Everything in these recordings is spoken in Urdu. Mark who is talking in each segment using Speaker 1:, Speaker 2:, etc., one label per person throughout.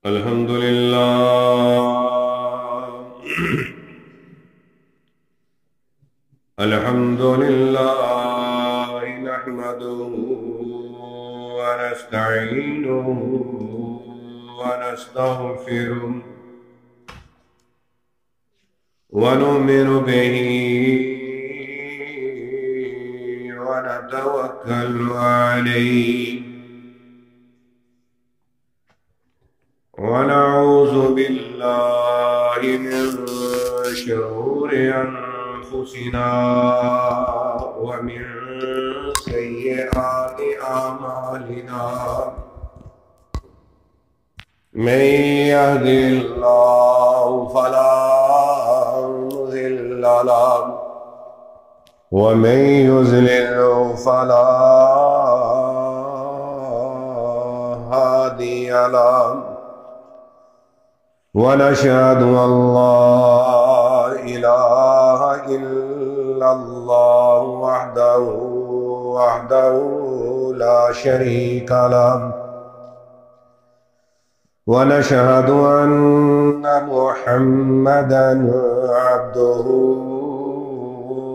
Speaker 1: الحمد لله. الحمد لله نحمده ونستعينه ونستغفره ونؤمن به ونتوكل عليه ونعوذ بالله من شرور أنفسنا ومن سيئات أعمالنا. من يهد الله فلا مضل له ومن يضلل فلا هادي له. ونشهد أن لا إله إلا الله وحده لا شريك له. ونشهد أن محمدًا عبده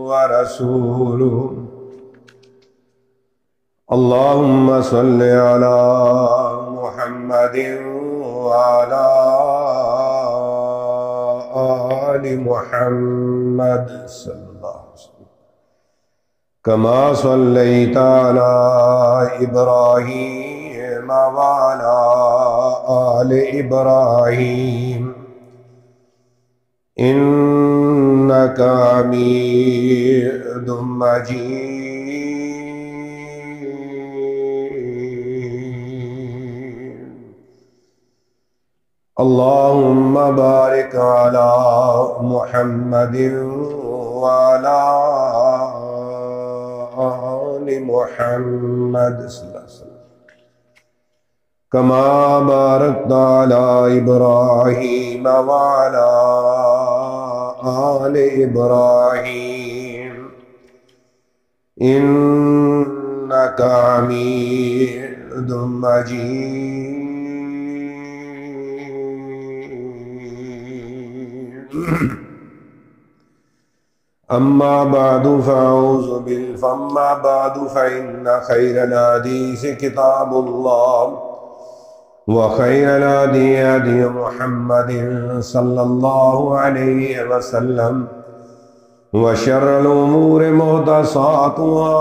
Speaker 1: ورسوله. اللهم صل على محمد وعلى آل محمد صلى الله عليه وسلم كما صليت على إبراهيم وعلى آل إبراهيم إنك حميد مجيد. اللهم بارك على محمد وعلى آل محمد صلى الله عليه وسلم كما باركت على إبراهيم وعلى آل إبراهيم إنك حميد مجيد. أما بعد فإن خير الحديث كتاب الله وخير الهدي هدي محمد صلى الله عليه وسلم وشر الأمور محدثاتها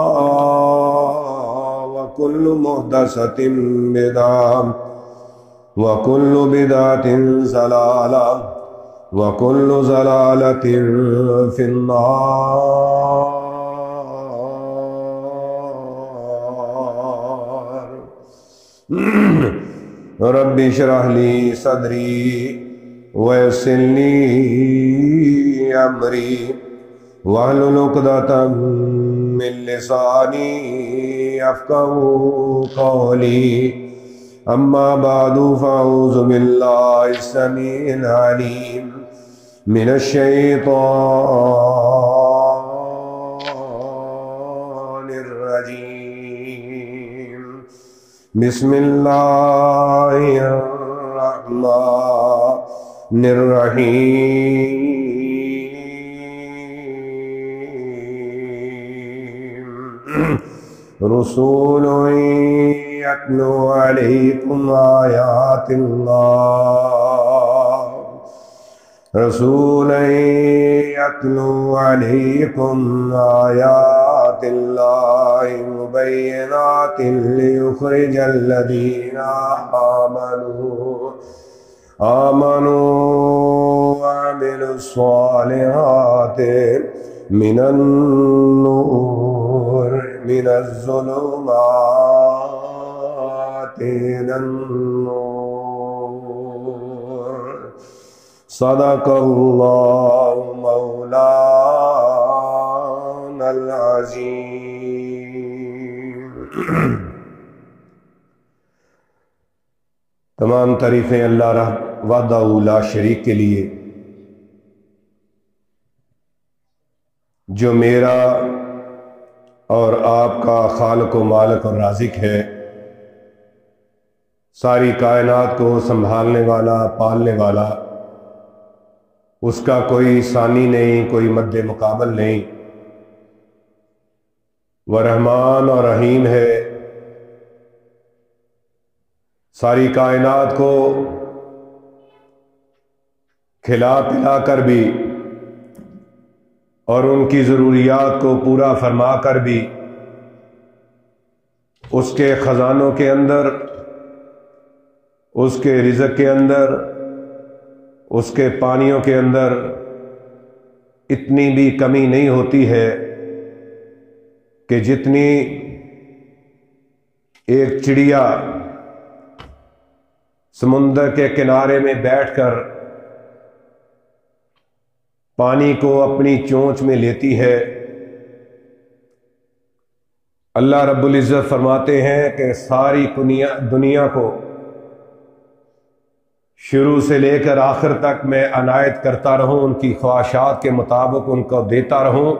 Speaker 1: وكل محدثة بدعة وكل بدعة ضلالة وكل ضلالة في النار. رب اشرح لي صدري ويسر لي أمري واحلل عقدة من لساني يفقهوا قولي. أما بعد فأعوذ بالله السميع العليم من الشيطان الرجيم. بسم الله الرحمن الرحيم. رسول يتلو عليكم آيات الله رسولا يتلو عليكم آيات الله مبينات ليخرج الذين آمنوا وعملوا الصالحات من النور من الظلمات إلى النور. صدق الله مولانا العظيم. تمام تعریفیں اللہ وحدہ لا شریک کے لیے جو میرا اور آپ کا خالق و مالک اور رازق ہے. ساری کائنات کو سنبھالنے والا، پالنے والا، اس کا کوئی ثانی نہیں، کوئی مد مقابل نہیں۔ وہ رحمان اور رحیم ہے، ساری کائنات کو کھلا پلا کر بھی اور ان کی ضروریات کو پورا فرما کر بھی اس کے خزانوں کے اندر، اس کے رزق کے اندر، اس کے پانیوں کے اندر اتنی بھی کمی نہیں ہوتی ہے کہ جتنی ایک چڑیا سمندر کے کنارے میں بیٹھ کر پانی کو اپنی چونچ میں لیتی ہے، اللہ رب العزت فرماتے ہیں کہ ساری دنیا کو شروع سے لے کر آخر تک میں عنایت کرتا رہوں، ان کی خواہشات کے مطابق ان کو دیتا رہوں،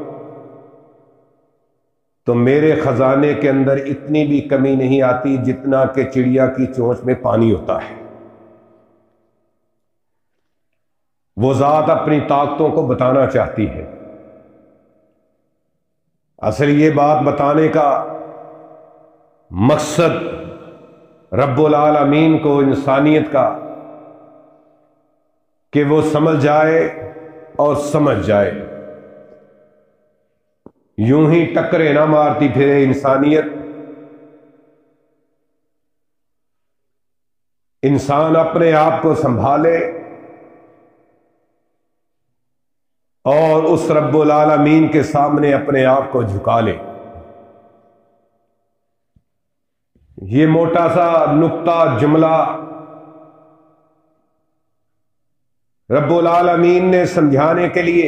Speaker 1: تو میرے خزانے کے اندر اتنی بھی کمی نہیں آتی جتنا کہ چڑیا کی چونچ میں پانی ہوتا ہے۔ وہ ذات اپنی طاقتوں کو بتانا چاہتی ہے۔ اصل یہ بات بتانے کا مقصد رب العالمین کو، انسانیت کا، کہ وہ سمجھ جائے اور سمجھ جائے، یوں ہی ٹکرے نہ مارتی پھرے انسانیت۔ انسان اپنے آپ کو سنبھالے اور اس رب العالمین کے سامنے اپنے آپ کو جھکا لے۔ یہ موٹا سا نقطہ جملہ رب العالمین نے سمجھانے کے لیے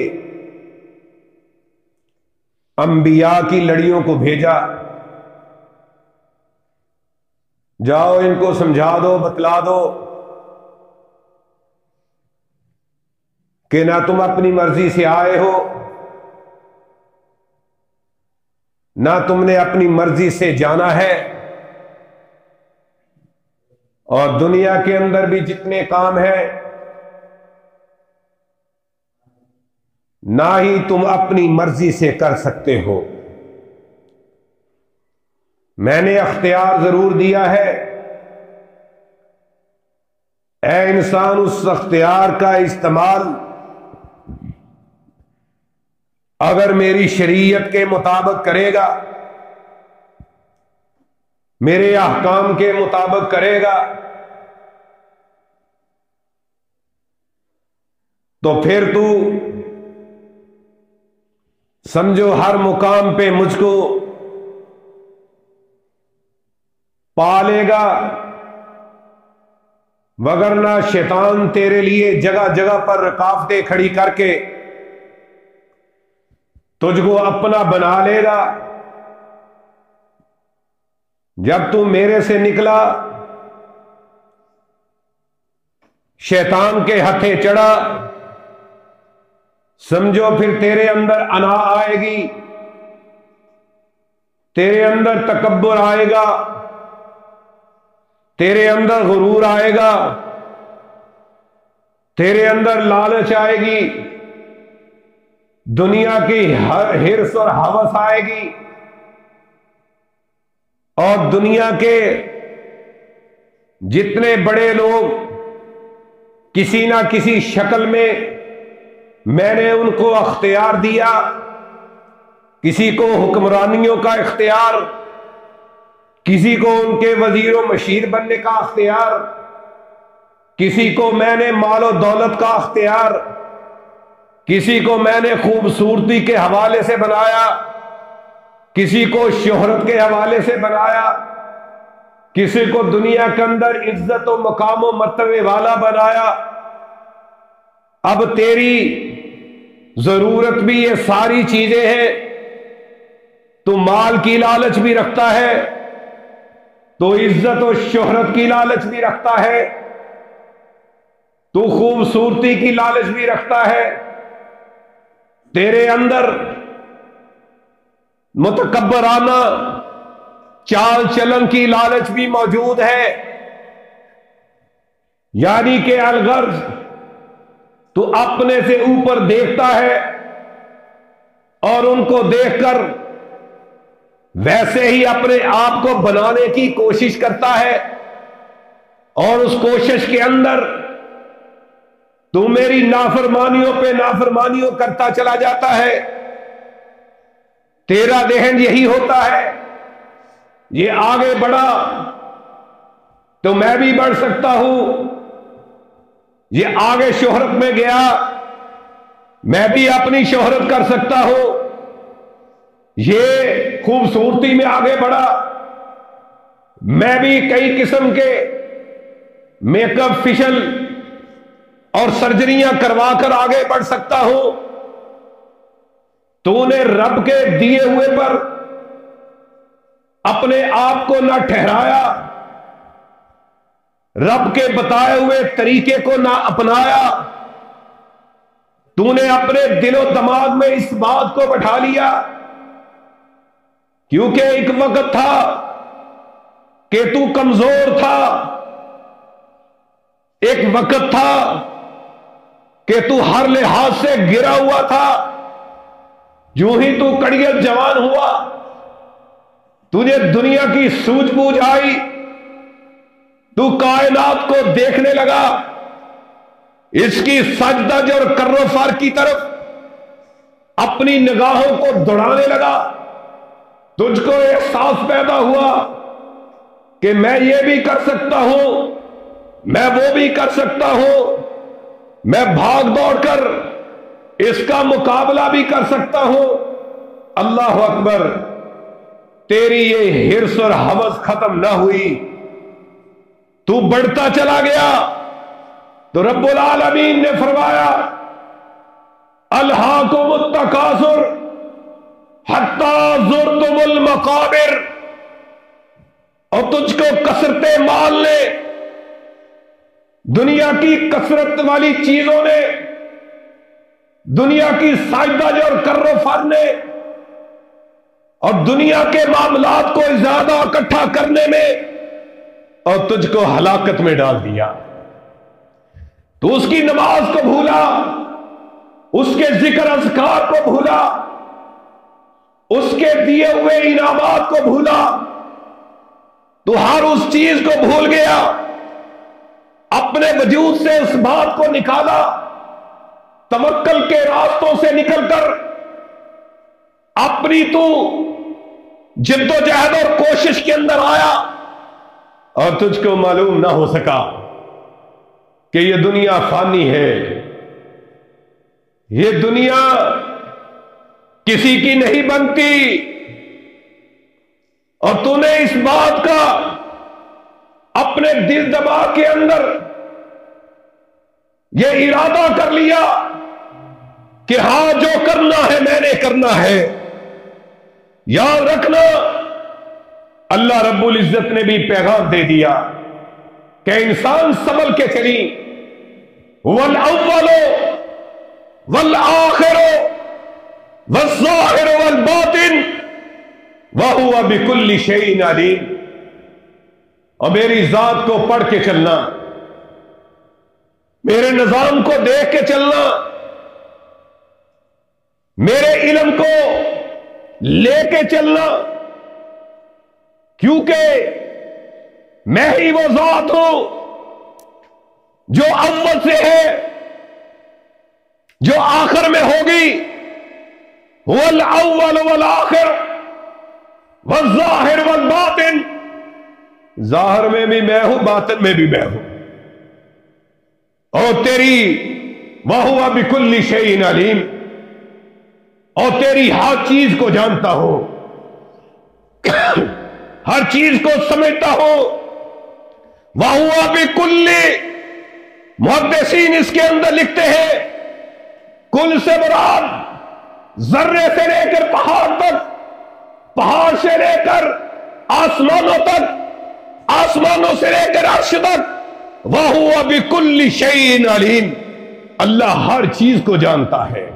Speaker 1: انبیاء کی لڑیوں کو بھیجا، جاؤ ان کو سمجھا دو، بتلا دو کہ نہ تم اپنی مرضی سے آئے ہو، نہ تم نے اپنی مرضی سے جانا ہے، اور دنیا کے اندر بھی جتنے کام ہیں نہ ہی تم اپنی مرضی سے کر سکتے ہو۔ میں نے اختیار ضرور دیا ہے، اے انسان اس اختیار کا استعمال اگر میری شریعت کے مطابق کرے گا، میرے احکام کے مطابق کرے گا، تو پھر تو سمجھو ہر مقام پہ مجھ کو پالے گا، وگرنہ شیطان تیرے لیے جگہ جگہ پر رکاوٹیں کھڑی کر کے تجھ کو اپنا بنا لے گا۔ جب تو میرے سے نکلا، شیطان کے ہتھے چڑھا، سمجھو پھر تیرے اندر انا آئے گی، تیرے اندر تکبر آئے گا، تیرے اندر غرور آئے گا، تیرے اندر لالچ آئے گی، دنیا کی حرص اور ہوس آئے گی، اور دنیا کے جتنے بڑے لوگ کسی نہ کسی شکل میں نے ان کو اختیار دیا، کسی کو حکمرانیوں کا اختیار، کسی کو ان کے وزیر و مشیر بننے کا اختیار، کسی کو میں نے مال و دولت کا اختیار، کسی کو میں نے خوبصورتی کے حوالے سے بنایا، کسی کو شہرت کے حوالے سے بنایا، کسی کو دنیا کے اندر عزت و مقام و مرتبے والا بنایا۔ اب تیری ضرورت بھی یہ ساری چیزیں ہیں، تو مال کی لالچ بھی رکھتا ہے، تو عزت و شہرت کی لالچ بھی رکھتا ہے، تو خوبصورتی کی لالچ بھی رکھتا ہے، تیرے اندر متکبرانہ چال چلن کی لالچ بھی موجود ہے، یعنی کہ الغرض تو اپنے سے اوپر دیکھتا ہے اور ان کو دیکھ کر ویسے ہی اپنے آپ کو بنانے کی کوشش کرتا ہے، اور اس کوشش کے اندر تو میری نافرمانیوں پہ نافرمانیوں کرتا چلا جاتا ہے۔ تیرا ذہن یہی ہوتا ہے، یہ آگے بڑھا تو میں بھی بڑھ سکتا ہوں، یہ آگے شہرت میں گیا میں بھی اپنی شہرت کر سکتا ہوں، یہ خوبصورتی میں آگے بڑھا میں بھی کئی قسم کے میک اپ فیشل اور سرجریاں کروا کر آگے بڑھ سکتا ہوں۔ تو نے رب کے دیے ہوئے پر اپنے آپ کو نہ ٹھہرایا، رب کے بتائے ہوئے طریقے کو نہ اپنایا، تو نے اپنے دل و دماغ میں اس بات کو بٹھا لیا، کیونکہ ایک وقت تھا کہ تو کمزور تھا، ایک وقت تھا کہ تو ہر لحاظ سے گرا ہوا تھا، جو ہی تو کڑیت جوان ہوا تجھے دنیا کی سوجھ بوجھ آئی، تو کائنات کو دیکھنے لگا، اس کی سجدج اور کر و فر کی طرف اپنی نگاہوں کو دوڑانے لگا، تجھ کو احساس پیدا ہوا کہ میں یہ بھی کر سکتا ہوں، میں وہ بھی کر سکتا ہوں، میں بھاگ دوڑ کر اس کا مقابلہ بھی کر سکتا ہوں۔ اللہ اکبر، تیری یہ حرص اور ہوس ختم نہ ہوئی، تو بڑھتا چلا گیا، تو رب العالمین نے فرمایا الہاکم التکاثر حتی زرتم المقابر، اور تجھ کو کثرت مال نے، دنیا کی کثرت والی چیزوں نے، دنیا کی سائدج اور کر و فر نے، اور دنیا کے معاملات کو زیادہ اکٹھا کرنے میں اور تجھ کو ہلاکت میں ڈال دیا۔ تو اس کی نماز کو بھولا، اس کے ذکر اذکار کو بھولا، اس کے دیے ہوئے انعامات کو بھولا، تو ہر اس چیز کو بھول گیا، اپنے وجود سے اس بات کو نکالا، توکل کے راستوں سے نکل کر اپنی تو جد و جہد اور کوشش کے اندر آیا، اور تجھ کو معلوم نہ ہو سکا کہ یہ دنیا فانی ہے، یہ دنیا کسی کی نہیں بنتی، اور تو نے اس بات کا اپنے دل دماغ کے اندر یہ ارادہ کر لیا کہ ہاں جو کرنا ہے میں نے کرنا ہے۔ یاد رکھنا، اللہ رب العزت نے بھی پیغام دے دیا کہ انسان سنبھل کے چلی، والاول والآخر والظاہر والباطن وہو بکل شیء علیم، اور میری ذات کو پڑھ کے چلنا، میرے نظام کو دیکھ کے چلنا، میرے علم کو لے کے چلنا، کیونکہ میں ہی وہ ذات ہوں جو اول سے ہے، جو آخر میں ہوگی، والاول والآخر والظاہر والباطن، ظاہر میں بھی میں ہوں، باطن میں بھی میں ہوں، اور تیری وَهُوَ بِكُلِّ شَيْءٍ عَلِيمٌ، اور تیری ہر چیز کو جانتا ہو، ہر چیز کو سمجھتا ہو۔ وَهُوَ بِكُلِّ، محدثین اس کے اندر لکھتے ہیں کل سے مراد ذرے سے لے کر پہاڑ تک، پہاڑ سے لے کر آسمانوں تک، آسمانوں سے لے کر عرش تک، وَهُوَ بِكُلِّ شَيْءٍ عَلِيمٌ، اللہ ہر چیز کو جانتا ہے۔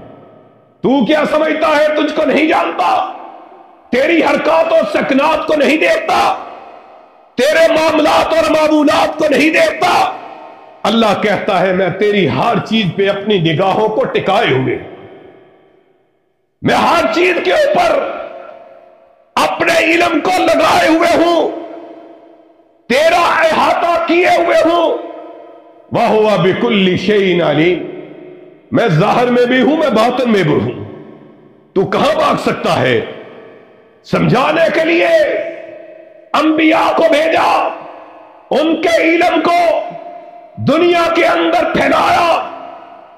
Speaker 1: تو کیا سمجھتا ہے تجھ کو نہیں جانتا؟ تیری حرکات و سکنات کو نہیں دیکھتا؟ تیرے معاملات اور معمولات کو نہیں دیکھتا؟ اللہ کہتا ہے میں تیری ہر چیز پہ اپنی نگاہوں کو ٹکائے ہوئے، میں ہر چیز کے اوپر اپنے علم کو لگائے ہوئے ہوں، تیرا احاطہ کیے ہوئے ہوں۔ وَهُوَ بِكُلِّ شَيْءٍ عَلِيمٌ، میں ظاہر میں بھی ہوں، میں باطن میں بھی ہوں۔ تو کہاں بھاگ سکتا ہے؟ سمجھانے کے لیے انبیاء کو بھیجا، ان کے علم کو دنیا کے اندر پھیلایا،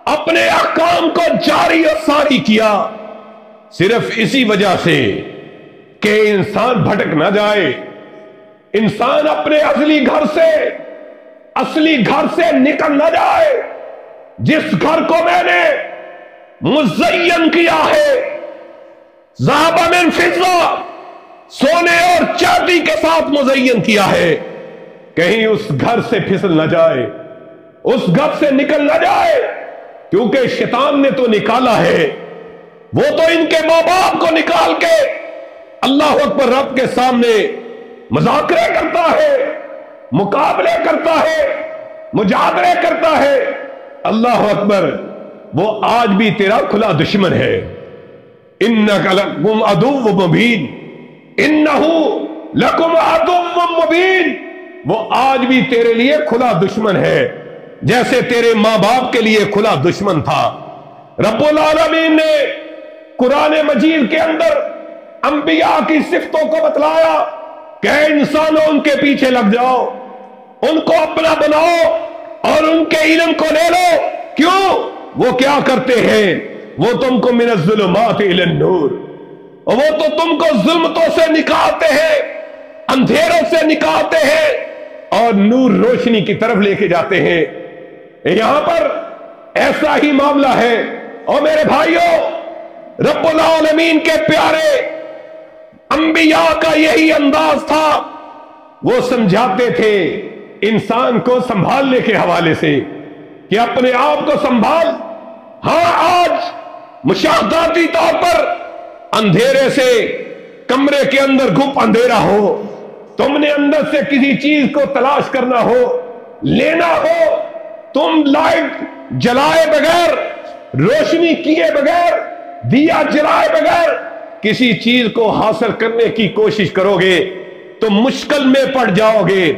Speaker 1: اپنے احکام کو جاری اور ساری کیا، صرف اسی وجہ سے کہ انسان بھٹک نہ جائے، انسان اپنے اصلی گھر سے نکل نہ جائے، جس گھر کو میں نے مزین کیا ہے ذهب من فضہ، سونے اور چاندی کے ساتھ مزین کیا ہے، کہیں اس گھر سے پھسل نہ جائے، اس گھر سے نکل نہ جائے، کیونکہ شیطان نے تو نکالا ہے، وہ تو ان کے ماں باپ کو نکال کے اللہ اکبر رب کے سامنے مذاکرے کرتا ہے، مقابلے کرتا ہے، مجادلے کرتا ہے۔ اللہ اکبر، وہ آج بھی تیرا کھلا دشمن ہے۔ اِنَّكَ لَكُمْ عَدُوٌّ مُّبِينٌ، اِنَّهُ لَكُمْ عَدُوٌّ مُّبِينٌ، وہ آج بھی تیرے لیے کھلا دشمن ہے، جیسے تیرے ماں باپ کے لیے کھلا دشمن تھا۔ رب العالمین نے قرآن مجید کے اندر انبیاء کی صفتوں کو بتلایا کہ اے انسانوں ان کے پیچھے لگ جاؤ، ان کو اپنا بناؤ اور ان کے علم کو لے لو۔ کیوں؟ وہ کیا کرتے ہیں؟ وہ تم کو من الظلمات الی النور، وہ تو تم کو ظلمتوں سے نکالتے ہیں، اندھیروں سے نکالتے ہیں اور نور روشنی کی طرف لے کے جاتے ہیں۔ یہاں پر ایسا ہی معاملہ ہے۔ اور میرے بھائیوں، رب العالمین کے پیارے انبیاء کا یہی انداز تھا، وہ سمجھاتے تھے انسان کو سنبھالنے کے حوالے سے کہ اپنے آپ کو سنبھال۔ ہاں، آج مشاہداتی طور پر اندھیرے سے کمرے کے اندر گھپ اندھیرا ہو، تم نے اندر سے کسی چیز کو تلاش کرنا ہو، لینا ہو، تم لائٹ جلائے بغیر، روشنی کیے بغیر، دیا جلائے بغیر کسی چیز کو حاصل کرنے کی کوشش کرو گے تو مشکل میں پڑ جاؤ گے،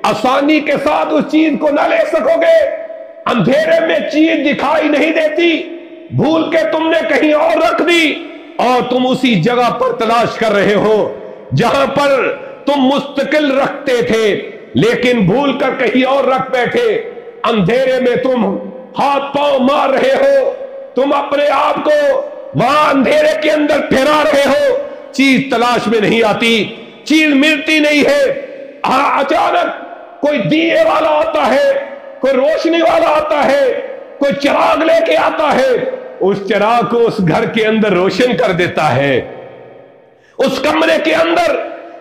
Speaker 1: آسانی کے ساتھ اس چیز کو نہ لے سکو گے۔ اندھیرے میں چیز دکھائی نہیں دیتی، بھول کے تم نے کہیں اور رکھ دی اور تم اسی جگہ پر تلاش کر رہے ہو جہاں پر تم مستقل رکھتے تھے، لیکن بھول کر کہیں اور رکھ بیٹھے۔ اندھیرے میں تم ہاتھ پاؤں مار رہے ہو، تم اپنے آپ کو وہاں اندھیرے کے اندر پھیرا رہے ہو، چیز تلاش میں نہیں آتی، چیز ملتی نہیں ہے۔ اچانک کوئی دیے والا آتا ہے، کوئی روشنی والا آتا ہے، کوئی چراغ لے کے آتا ہے، اس چراغ کو اس گھر کے اندر روشن کر دیتا ہے، اس کمرے کے اندر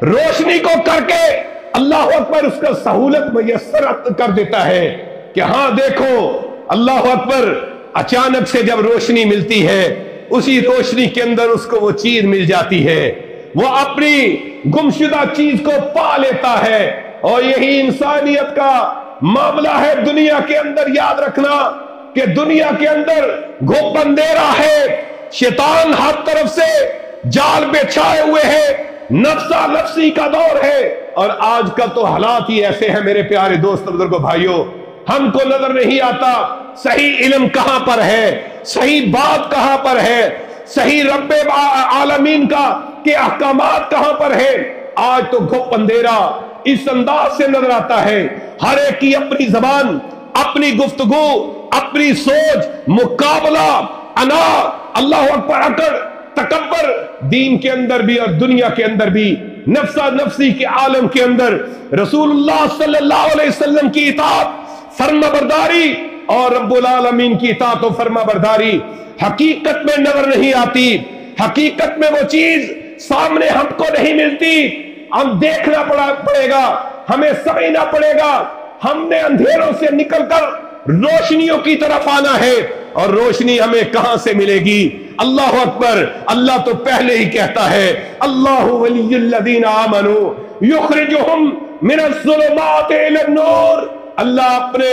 Speaker 1: روشنی کو کر کے اللہ اکبر اس کا سہولت میسر کر دیتا ہے کہ ہاں دیکھو اللہ اکبر۔ اچانک سے جب روشنی ملتی ہے، اسی روشنی کے اندر اس کو وہ چیز مل جاتی ہے، وہ اپنی گمشدہ چیز کو پا لیتا ہے۔ اور یہی انسانیت کا معاملہ ہے دنیا کے اندر۔ یاد رکھنا کہ دنیا کے اندر گھوپ اندھیرا ہے، شیطان ہر طرف سے جال بچھائے ہوئے ہیں، نفسا نفسی کا دور ہے۔ اور آج کل تو حالات ہی ایسے ہیں میرے پیارے دوست بزرگوں بھائیوں، ہم کو نظر نہیں آتا صحیح علم کہاں پر ہے، صحیح بات کہاں پر ہے، صحیح رب عالمین کا کہ احکامات کہاں پر ہے۔ آج تو گھوپ اندھیرا اس انداز سے نظر آتا ہے، ہر ایک کی اپنی زبان، اپنی گفتگو، اپنی سوچ، مقابلہ، انا، اللہ اکبر، اکڑ، تکبر، دین کے اندر بھی اور دنیا کے اندر بھی، نفسا نفسی کے عالم کے اندر رسول اللہ صلی اللہ علیہ وسلم کی اطاعت، فرما برداری اور رب العالمین کی اطاعت و فرما برداری حقیقت میں نظر نہیں آتی۔ حقیقت میں وہ چیز سامنے ہم کو نہیں ملتی، ہم دیکھنا پڑے گا، ہمیں سمجھنا پڑے گا۔ ہم نے اندھیروں سے نکل کر روشنیوں کی طرف آنا ہے، اور روشنی ہمیں کہاں سے ملے گی؟ اللہ اکبر، اللہ تو پہلے ہی کہتا ہے اللہ ولی الذین آمنوا یخرجہم من الظلمات الی النور۔ اللہ اپنے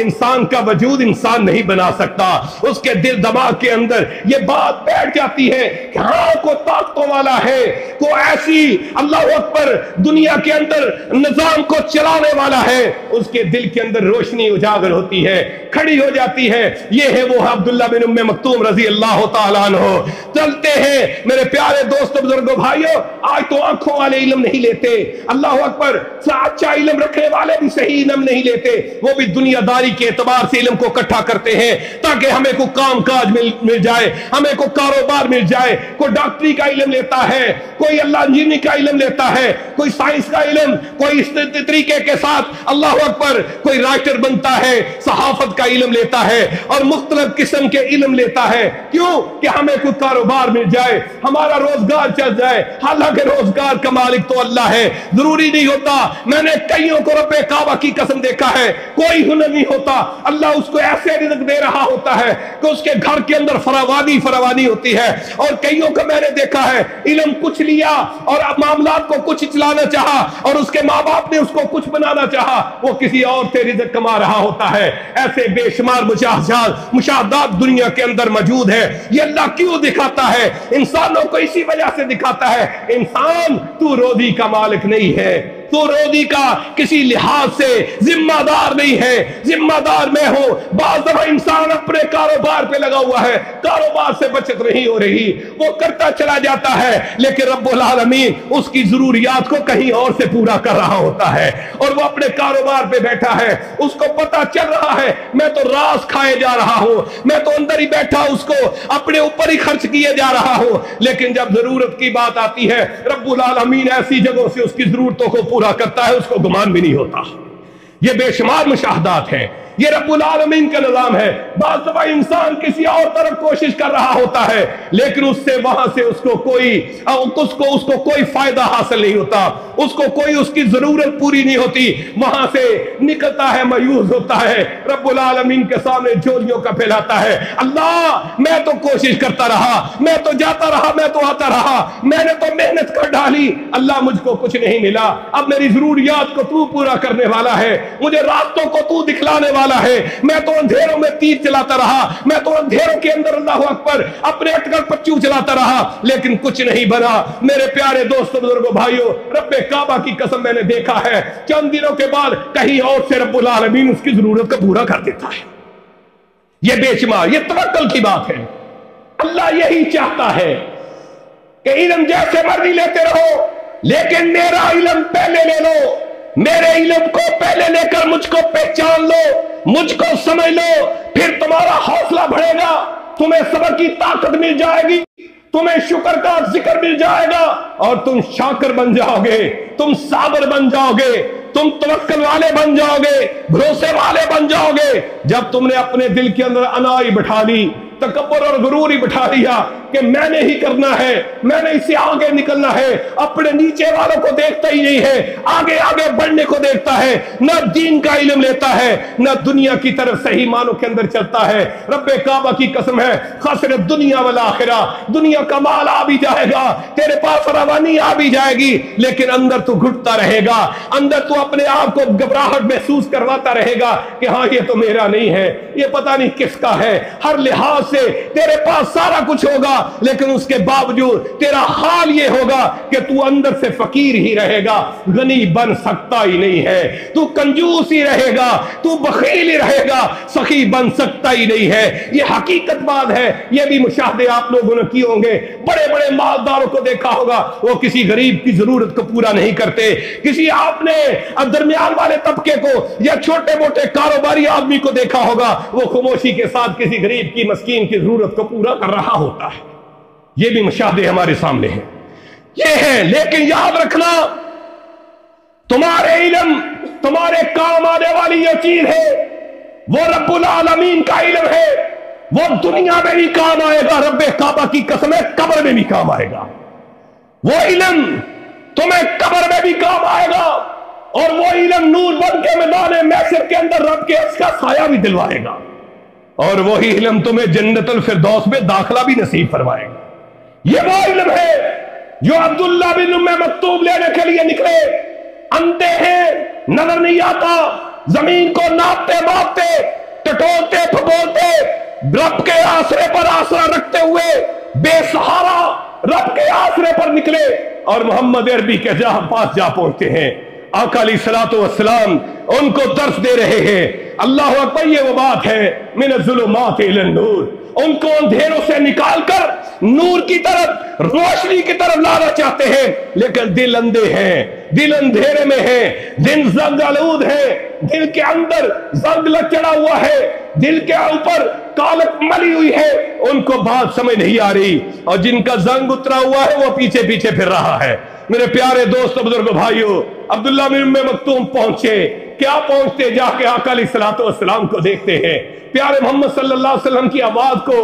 Speaker 1: انسان کا وجود انسان نہیں بنا سکتا۔ اس کے دل دماغ کے اندر یہ بات بیٹھ جاتی ہے کہ ہاں کوئی طاقتوں والا ہے، کوئی ایسی اللہ اکبر دنیا کے اندر نظام کو چلانے والا ہے، اس کے دل کے اندر روشنی اجاگر ہوتی ہے، کھڑی ہو جاتی ہے۔ یہ ہے وہ عبداللہ بن ام مکتوم رضی اللہ تعالیٰ عنہ۔ چلتے ہیں میرے پیارے دوستوں بزرگوں بھائیوں، آج تو آنکھوں والے علم نہیں لیتے، اللہ اکبر اچھا علم رکھنے والے بھی صحیح علم نہیں لیتے، وہ بھی دنیا داری کے اعتبار سے علم کو اکٹھا کرتے ہیں تاکہ ہمیں کو کام کاج مل جائے، ہمیں کو کاروبار مل جائے۔ کوئی ڈاکٹری کا علم لیتا ہے، کوئی اللہ انجینئرنگ کا علم لیتا ہے، کوئی سائنس کا علم، کوئی اس طریقے کے ساتھ اللہ اکبر کوئی رائٹر بنتا ہے، صحافت کا علم لیتا ہے اور مختلف قسم کے علم لیتا ہے۔ کیوں؟ کہ ہمیں کوئی کاروبار مل جائے، ہمارا روزگار چل جائے، حالانکہ روزگار کا مالک تو اللہ ہے۔ ضروری نہیں ہوتا، میں نے کئیوں کو رب کعبہ کی قسم دیکھا ہے، کوئی ہنر نہیں ہوتا، اللہ اس کو ایسے رزق دے رہا ہوتا ہے کہ اس کے گھر کے اندر فراوانی ہوتی ہے۔ اور کئیوں کو میں نے دیکھا ہے، علم کچھ لیا اور معاملات کو کچھ چلانا چاہا اور اس کے ماں باپ نے اس کو کچھ بنانا چاہا، وہ کسی اور سے رزق کما رہا ہوتا ہے۔ ایسے بے شمار مشاہدات دنیا کے اندر موجود ہے۔ یہ اللہ کیوں دکھاتا ہے؟ انسانوں کو اسی وجہ سے دکھاتا ہے، انسان تو روزی کا مالک نہیں ہے، تو روزی کا کسی لحاظ سے ذمہ دار نہیں ہے، ذمہ دار میں ہوں۔ بعض دفعہ انسان اپنے کاروبار پہ لگا ہوا ہے، کاروبار سے بچت نہیں ہو رہی، وہ کرتا چلا جاتا ہے، لیکن رب العالمین اس کی ضروریات کو کہیں اور سے پورا کر رہا ہوتا ہے، اور وہ اپنے کاروبار پہ بیٹھا ہے، اس کو پتا چل رہا ہے میں تو راس کھائے جا رہا ہوں، میں تو اندر ہی بیٹھا اس کو اپنے اوپر ہی خرچ کیے جا رہا ہوں، لیکن جب ضرورت کی بات آتی ہے رب العالمین ایسی جگہوں سے اس کی ضرورتوں کو پورا کرتا ہے، اس کو گمان بھی نہیں ہوتا۔ یہ بے شمار مشاہدات ہیں، یہ رب العالمین کا نظام ہے۔ بعض دفعہ انسان کسی اور طرف کوشش کر رہا ہوتا ہے، لیکن اس سے وہاں سے اس کو کوئی فائدہ حاصل نہیں ہوتا، اس کو کوئی اس کی ضرورت پوری نہیں ہوتی، وہاں سے نکلتا ہے، مایوس ہوتا ہے، رب العالمین کے سامنے جھولیوں کا پھیلاتا ہے، اللہ میں تو کوشش کرتا رہا، میں تو جاتا رہا، میں تو آتا رہا، میں نے تو محنت کر ڈالی، اللہ مجھ کو کچھ نہیں ملا، اب میری ضروریات کو تو پورا کرنے والا ہے، مجھے راستوں کو تو دکھلانے والا ہے، میں تو اندھیروں میں تیر چلاتا رہا، میں تو اندھیروں کے اندر اللہ اکبر اپنے اٹکل پچو چلاتا رہا، لیکن کچھ نہیں بنا۔ میرے پیارے دوستوں بزرگوں بھائیوں، رب کعبہ کی قسم میں نے دیکھا ہے چند دنوں کے بعد کہیں اور سے رب العالمین اس کی ضرورت کو پورا کر دیتا ہے۔ یہ بے شمار، یہ توکل کی بات ہے۔ اللہ یہی چاہتا ہے کہ علم جیسے مرضی لیتے رہو، لیکن میرا علم پہلے لے لو، میرے علم کو پہلے لے کر مجھ کو پہچان لو، مجھ کو سمجھ لو، پھر تمہارا حوصلہ بڑھے گا، تمہیں صبر کی طاقت مل جائے گی، تمہیں شکر کا ذکر مل جائے گا، اور تم شاکر بن جاؤ گے، تم صابر بن جاؤ گے، تم توکل والے بن جاؤ گے، بھروسے والے بن جاؤ گے۔ جب تم نے اپنے دل کے اندر انائی بٹھا لی، تکبر اور غرور ہی بٹھا دیا کہ میں نے ہی کرنا ہے، میں نے اسے آگے نکلنا ہے، اپنے نیچے والوں کو دیکھتا ہی نہیں ہے، آگے آگے بڑھنے کو دیکھتا ہے، نہ دین کا علم لیتا ہے، نہ دنیا کی طرف صحیح معنوں کے اندر چلتا ہے، رب کعبہ کی قسم ہے خسر دنیا والآخرہ، دنیا کا مال آ بھی جائے گا، تیرے پاس فراوانی آ بھی جائے گی، لیکن اندر تو گھٹتا رہے گا، اندر تو اپنے آپ کو گھبراہٹ محسوس کرواتا رہے گا کہ ہاں یہ تو میرا نہیں ہے، یہ پتہ نہیں کس کا ہے۔ ہر لحاظ سے تیرے پاس سارا کچھ ہوگا، لیکن اس کے باوجود تیرا حال یہ ہوگا کہ تو اندر سے فقیر ہی رہے گا، غنی بن سکتا ہی نہیں ہے، تو کنجوس ہی رہے گا، تو بخیل ہی رہے گا، سخی بن سکتا ہی نہیں ہے۔ یہ حقیقت بات ہے، یہ بھی مشاہدے آپ لوگوں نے کیے ہوں گے، بڑے بڑے مالداروں کو دیکھا ہوگا، وہ کسی غریب کی ضرورت کو پورا نہیں کرتے، کسی آپ نے درمیان والے طبقے کو یا چھوٹے موٹے کاروباری آدمی کو دیکھا ہوگا، وہ خاموشی کے ساتھ کسی غریب کی مسکین کی ضرورت کو پورا کر رہا ہوتا ہے۔ یہ بھی مشاہدے ہمارے سامنے ہیں، یہ ہے۔ لیکن یاد رکھنا، تمہارے علم، تمہارے کام آنے والی یہ چیز ہے، وہ رب العالمین کا علم ہے، وہ دنیا میں بھی کام آئے گا، رب کعبہ کی قسم ہے قبر میں بھی کام آئے گا۔ وہ علم تمہیں قبر میں بھی کام آئے گا، اور وہ علم نور بن کے میدان محشر کے اندر رب کے عرش کا سایہ بھی دلوائے گا، اور وہی علم تمہیں جنت الفردوس میں داخلہ بھی نصیب فرمائے گا۔ یہ وہ علم ہے جو عبداللہ بن ام مکتوم لینے کے لیے نکلے، اندھے ہیں، نظر نہیں آتا، زمین کو ناپتے ماپتے ٹٹولتے پھپولتے رب کے آسرے پر آسرا رکھتے ہوئے بے سہارا رب کے آسرے پر نکلے اور محمد عربی کے پاس جا پہنچتے ہیں. آقا علیہ الصلوۃ والسلام ان کو درس دے رہے ہیں. اللہ اکبر، یہ وہ بات ہے من الظلمات الی النور. ان کو اندھیروں سے نکال کر نور کی طرف، روشنی کی طرف لانا چاہتے ہیں، لیکن دل اندھے ہیں، دل اندھیرے میں ہے، دل زنگ آلود ہے، دل کے اندر زنگ چڑھا ہوا ہے، دل کے اوپر کالک ملی ہوئی ہے. ان کو بات سمجھ نہیں آ رہی، اور جن کا زنگ اترا ہوا ہے وہ پیچھے پیچھے پھر رہا ہے. میرے پیارے دوستو، بزرگو، بھائیو، عبداللہ بن ام مکتوم پہنچے. کیا پہنچتے؟ جا کے آقا علیہ الصلوۃ والسلام کو دیکھتے ہیں، پیارے محمد صلی اللہ علیہ وسلم کی آواز کو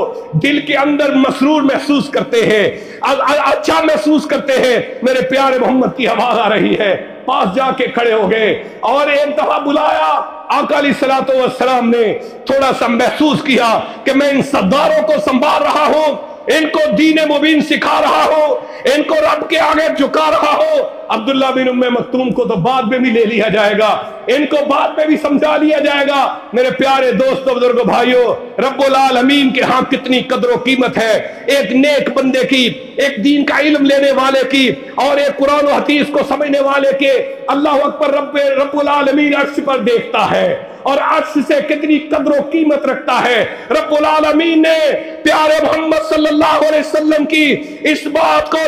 Speaker 1: دل کے اندر مسرور محسوس کرتے ہیں، اچھا محسوس کرتے ہیں. میرے پیارے محمد کی آواز آ رہی ہے. پاس جا کے کھڑے ہو گئے اور ایک دفعہ بلایا. آقا علیہ الصلوۃ والسلام نے تھوڑا سا محسوس کیا کہ میں ان سرداروں کو سنبھال رہا ہوں، ان کو دین مبین سکھا رہا ہوں، ان کو رب کے آگے جھکا رہا ہوں. عبداللہ بن ام مکتوم کو تو بعد میں بھی لے لیا جائے گا، ان کو بعد میں بھی سمجھا لیا جائے گا. میرے پیارے دوستو، بزرگو، بھائیو، رب العالمین کے ہاں کتنی قدر و قیمت ہے ایک نیک بندے کی، ایک دین کا علم لینے والے کی، اور ایک قرآن و حدیث کو سمجھنے والے کے. اللہ اکبر، رب العالمین عرش پر دیکھتا ہے اور عرش سے کتنی قدر و قیمت رکھتا ہے. رب العالمین نے پیارے محمد صلی اللہ علیہ وسلم کی اس بات کو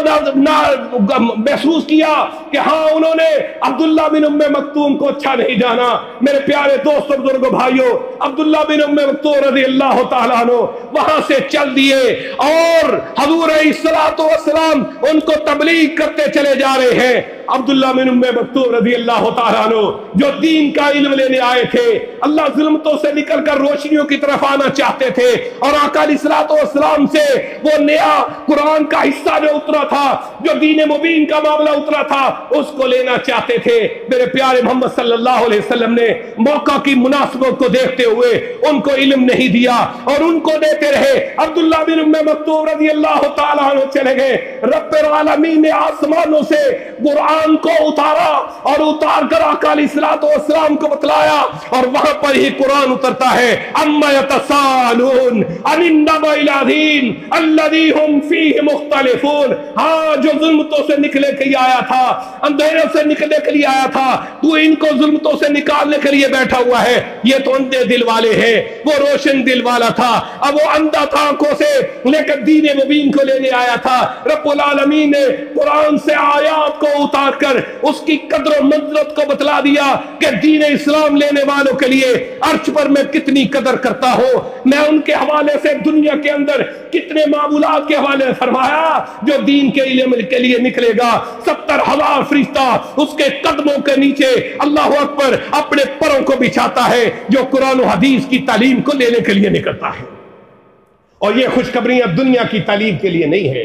Speaker 1: محسوس کیا کہ ہاں انہوں نے عبداللہ بن ام مکتوم کو اچھا نہیں جانا. میرے پیارے دوستو، بزرگو، بھائیو، عبداللہ بن ام مکتوم رضی اللہ تعالیٰ عنہ وہاں سے چل دیے اور حضور علیہ الصلوۃ والسلام ان کو تبلیغ کرتے چلے جا رہے ہیں. عبداللہ بن ام مکتوم رضی اللہ تعالیٰ عنہ جو دین کا علم لینے آئے تھے، اللہ ظلمتوں سے نکل کر روشنیوں کی طرف آنا چاہتے تھے، اور آقا علیہ الصلوۃ والسلام سے وہ نیا قرآن کا حصہ جو اترا تھا، جو دین مبین کا معاملہ اترا تھا، اس کو لینا چاہتے تھے. میرے پیارے محمد صلی اللہ علیہ وسلم نے موقع کی مناسبت کو دیکھتے ہوئے ان کو علم نہیں دیا اور ان کو دیتے رہے. عبداللہ بن ام مکتوم رضی اللہ تعالیٰ عنہ چلے گئے. رب العالمین نے آسمانوں سے قرآن کو اتارا اور اتار کر آقا علیہ الصلوۃ والسلام کو بتلایا، اور وہاں پر ہی قرآن اترتا ہے. اما یتساءلون عن النبأ العظیم الذی هم فیہ مختلفون. ہاں، جو ظلمتوں سے نکلے کے لیے آیا تھا، اندھیروں سے نکلنے کے لیے آیا تھا، تو ان کو ظلمتوں سے نکالنے کے لیے بیٹھا ہوا ہے. یہ تو اندھے دل والے ہیں، وہ روشن دل والا تھا، اب وہ اندھا تھا آنکھوں سے، لیکن دین مبین کو لینے آیا تھا. رب العالمین نے قرآن سے آیات کو اتار کر اس کی قدر و منزلت کو بتلا دیا کہ دین اسلام لینے والوں کے لیے عرش پر میں کتنی قدر کرتا ہوں. میں ان کے حوالے سے دنیا کے اندر کتنے معمولات کے حوالے فرمایا. جو دین کے علم کے لیے نکلے گا، 70,000 فرشتہ اس کے قدموں کے نیچے اللہ اکبر اپنے پروں کو بچھاتا ہے، جو قرآن و حدیث کی تعلیم کو لینے کے لیے نکلتا ہے. اور یہ خوشخبریاں دنیا کی تعلیم کے لیے نہیں ہے،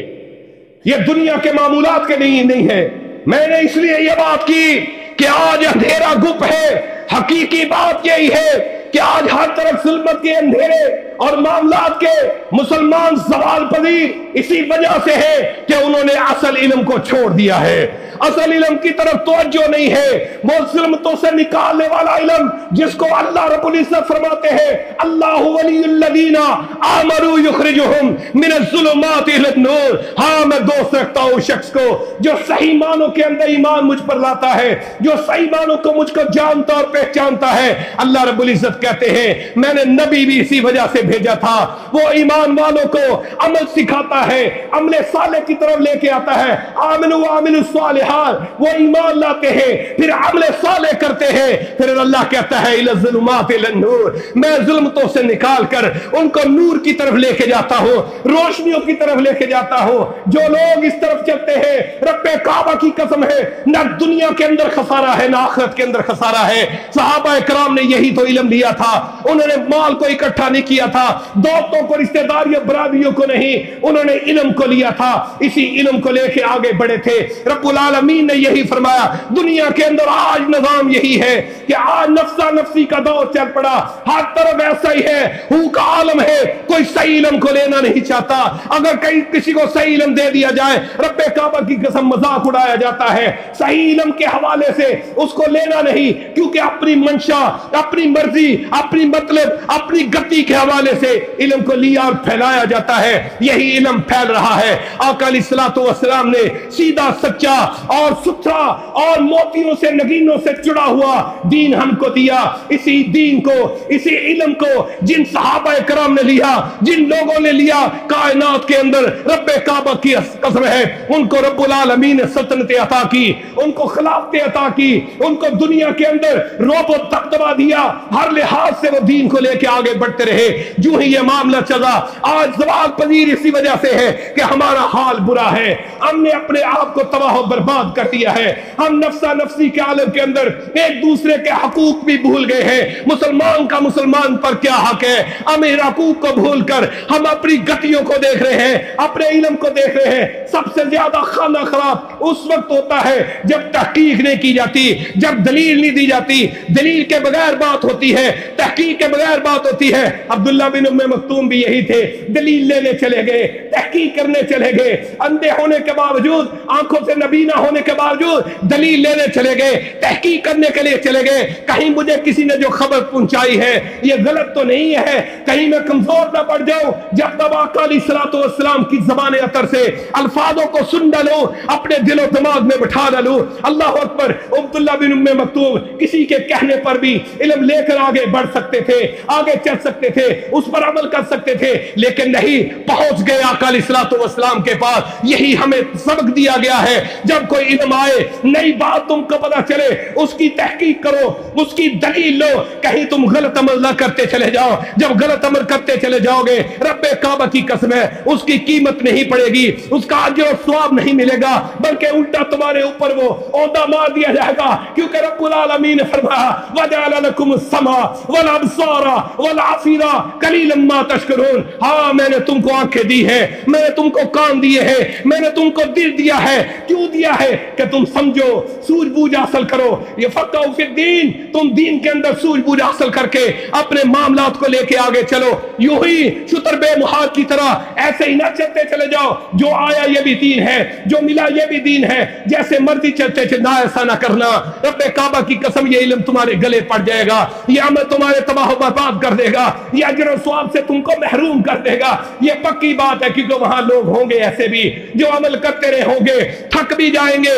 Speaker 1: یہ دنیا کے معمولات کے لیے نہیں ہے. میں نے اس لیے یہ بات کی کہ آج اندھیرا گپ ہے. حقیقی بات یہی ہے کہ آج ہر طرف ظلمت کے اندھیرے اور معاملات کے مسلمان زوال پذیر اسی وجہ سے ہے کہ انہوں نے اصل علم کو چھوڑ دیا ہے، اصل علم کی طرف توجہ نہیں ہے. وہ ظلمتوں سے نکالنے والا علم جس کو اللہ رب العزت فرماتے ہیں اللہ ولی الذین آمنوا یخرجہم من الظلمات الی النور. ہاں، میں دوست رکھتا ہوں شخص کو جو صحیح معنوں کے اندر ایمان مجھ پر لاتا ہے، جو صحیح معنوں کو مجھ کو جانتا اور پہچانتا ہے. اللہ رب العزت کہتے ہیں میں نے نبی بھی اسی وجہ سے بھیجا تھا، وہ ایمان والوں کو عمل سکھاتا ہے، عمل صالح کی طرف لے کے آتا ہے. آمنوا وعملوا الصالحات، وہ ایمان لاتے ہیں پھر عمل صالح کرتے ہیں، پھر اللہ کہتا ہے الی الظلمات الی النور، میں ظلمتوں سے نکال کر ان کو نور کی طرف لے کے جاتا ہوں، روشنیوں کی طرف لے کے جاتا ہوں. جو لوگ اس طرف چلتے ہیں، رب کعبہ کی قسم ہے، نہ دنیا کے اندر خسارہ ہے نہ آخرت کے اندر خسارہ ہے. صحابہ کرام نے یہی تو علم لیا تھا. انہوں نے مال کو اکٹھا نہیں کیا تھا، دوستوں کو، رشتہ داریوں، برادریوں کو نہیں، انہوں نے علم کو لیا تھا. اسی علم کو لے کے آگے بڑھے تھے. رب العالمین نے یہی فرمایا. دنیا کے اندر آج نظام یہی ہے کہ آج نفسا نفسی کا دور چل پڑا، ہر طرف ایسا ہی ہے، ہو کا عالم ہے، کوئی صحیح علم کو لینا نہیں چاہتا. اگر کسی کو صحیح علم دے دیا جائے، رب کعبہ کی قسم مذاق اڑایا جاتا ہے. صحیح علم کے حوالے سے اس کو لینا نہیں, کیونکہ اپنی منشا, اپنی مرضی, اپنی مطلب, اپنی گتی کے حوالے سے علم کو لیا اور پھیلایا جاتا ہے. یہی علم پھیل رہا ہے. آقا علیہ الصلوۃ والسلام نے سیدھا, سچا اور ستھرا اور موتیوں سے, نگینوں سے جڑا ہوا دین ہم کو دیا. اسی دین کو, اسی علم کو جن صحابہ کرام نے لیا, جن لوگوں نے لیا, کائنات کے اندر رب کعبہ کی قسم ہے, ان کو رب العالمین نے سلطنت عطا کی, ان کو خلافت عطا کی, ان کو دنیا کے اندر رعب و دبدبہ دیا. ہر لحاظ سے وہ دین کو لے کے آگے بڑھتے رہے. جو ہی یہ معاملہ چلا, آج زوال پذیر اسی وجہ سے ہے کہ ہمارا حال برا ہے. ہم نے اپنے آپ کو تباہ و برباد کر دیا ہے. ہم نفسا نفسی کے عالم کے اندر ایک دوسرے کے حقوق بھی بھول گئے ہیں. مسلمان کا مسلمان پر کیا حق ہے, ہم ان حقوق کو بھول کر ہم اپنی گتیوں کو دیکھ رہے ہیں, اپنے علم کو دیکھ رہے ہیں. سب سے زیادہ خانہ خراب اس وقت ہوتا ہے جب تحقیق نہیں کی جاتی, جب دلیل نہیں دی جاتی. دلیل کے بغیر بات ہوتی ہے, تحقیق کے بغیر بات ہوتی ہے. عبداللہ بن ام مکتوم بھی یہی تھے, دلیل لینے چلے گئے, تحقیق کرنے چلے گئے, اندھے ہونے کے باوجود, آنکھوں سے نبینا ہونے کے باوجود دلیل لینے چلے گئے, تحقیق کرنے کے لیے چلے گئے. کہیں مجھے کسی نے جو خبر پہنچائی ہے یہ غلط تو نہیں ہے, کہیں میں کمزور نہ پڑ جاؤں. جب تب آقا علیہ الصلوۃ والسلام کی زبان اطہر سے الفاظوں کو سن ڈالوں, اپنے دل و دماغ میں بٹھا ڈالوں. اللہ اکبر. عبداللہ بن ام مکتوم کسی کے کہنے پر بھی علم لے کر آگے بڑھ سکتے تھے, آگے چل سکتے تھے, اس پر عمل کر سکتے تھے, لیکن نہیں, پہنچ گئے آقا علیہ الصلوۃ والسلام کے پاس. یہی ہمیں سبق دیا گیا ہے. جب کوئی علم آئے, نئی بات تم کو پتہ چلے, اس کی تحقیق کرو, اس کی دلیل لو. کہیں تم غلط عمل نہ کرتے چلے جاؤ. جب غلط عمل کرتے چلے جاؤ گے, رب کعبہ کی قسم ہے, اس کی قیمت نہیں پڑے گی, اس کا اجر و ثواب نہیں ملے گا, بلکہ الٹا تمہارے اوپر وہ عہدہ مار دیا جائے گا. کیونکہ رب العالمین نے فرمایا وَجَعَلَ لَكُمُ السَّمْعَ وَالْأَبْصَارَ وَالْأَفْئِدَةَ قَلِيلًا مَا تَشْكُرُونَ. ہاں, میں نے تم کو آنکھیں دی ہے, میں نے تم کو کان دیے ہیں, میں نے تم کو دل دیا ہے. کیوں دیا ہے؟ کہ تم سمجھو, سوجھ بوجھ حاصل کرو. یفقہوا فی الدین, تم دین کے اندر سوجھ بوجھ حاصل کر کے اپنے معاملات کو لے کے آگے چلو. یوں ہی شتر بے مہار کی طرح ایسے ہی نہ چلتے چلے جاؤ, جو آیا یہ بھی دین ہے, جو ملا یہ بھی دین ہے, جیسے مرضی چلتے چلنا, ایسا نہ کرنا. رب کعبہ کی قسم, یہ علم تمہارے گلے پڑ جائے گا, یہ عمل تمہارے تباہ و برباد کر دے گا, یہ اجر و ثواب سے تم کو محروم کر دے گا. یہ پکی بات ہے, کیونکہ وہاں لوگ ہوں گے ایسے بھی جو عمل کرتے رہے ہوں گے, تھک بھی جائیں گے,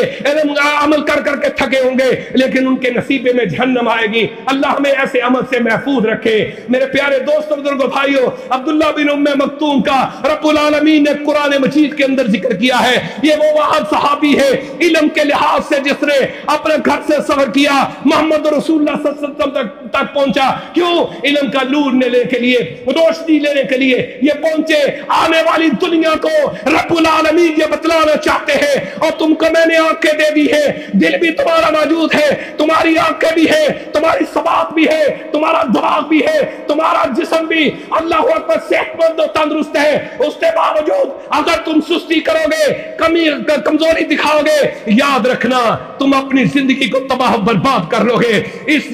Speaker 1: عمل کر کر کے تھکے ہوں گے, لیکن ان کے نصیبے میں جہنم آئے گی. اللہ ہمیں ایسے عمل سے محفوظ رکھے. میرے پیارے دوستوں, بزرگوں, بھائیوں, عبداللہ بن ام مکتوم کا رب العالمین نے قرآن مجید کے اندر ذکر کیا ہے. یہ وہ واحد صحابی ہے علم کے لحاظ سے جس نے اپنے گھر سے سفر کیا, محمد رسول اللہ صلی اللہ علیہ وسلم تک پہنچا. کیوں؟ علم کا نور لینے کے لیے, روشنی لینے کے لیے یہ پہنچے. آنے والی دنیا کو رب العالمین یہ بتلانا چاہتے ہیں, اور تم کو میں نے آنکھیں دے دی ہے, دل بھی تمہارا موجود ہے, تمہاری آنکھیں بھی ہے, تمہاری سماعت بھی ہے, تمہارا دماغ بھی ہے, تمہارا جسم بھی اللہ اکبر صحت مند و تندرست ہے. اس کے باوجود اگر تم سستی کرو گے, کمزوری دکھاؤ گے, یاد رکھنا تم اپنی زندگی کو تباہ برباد کر لو گے. اس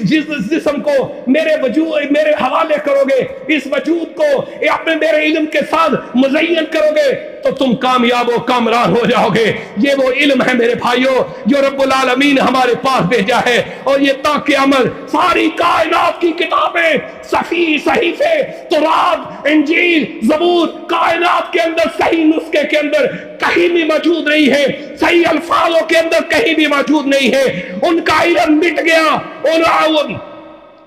Speaker 1: جسم کو میرے حوالے کرو گے, اس وجود کو اپنے میرے علم کے ساتھ مزین کرو گے, تو تم کامیاب و کامران ہو جاؤ گے. یہ وہ علم ہے میرے بھائیوں جو رب العالمین ہمارے پاس بھیجا ہے, اور یہ تاکہ عمل ساری کائنات کی کتابیں, صحیفے, تورات, انجیل, زبور, کائنات کے اندر صحیح نسخے کے اندر کہیں بھی موجود نہیں ہے, صحیح الفاظوں کے اندر کہیں بھی موجود نہیں ہے. ان کا علم مٹ گیا, ان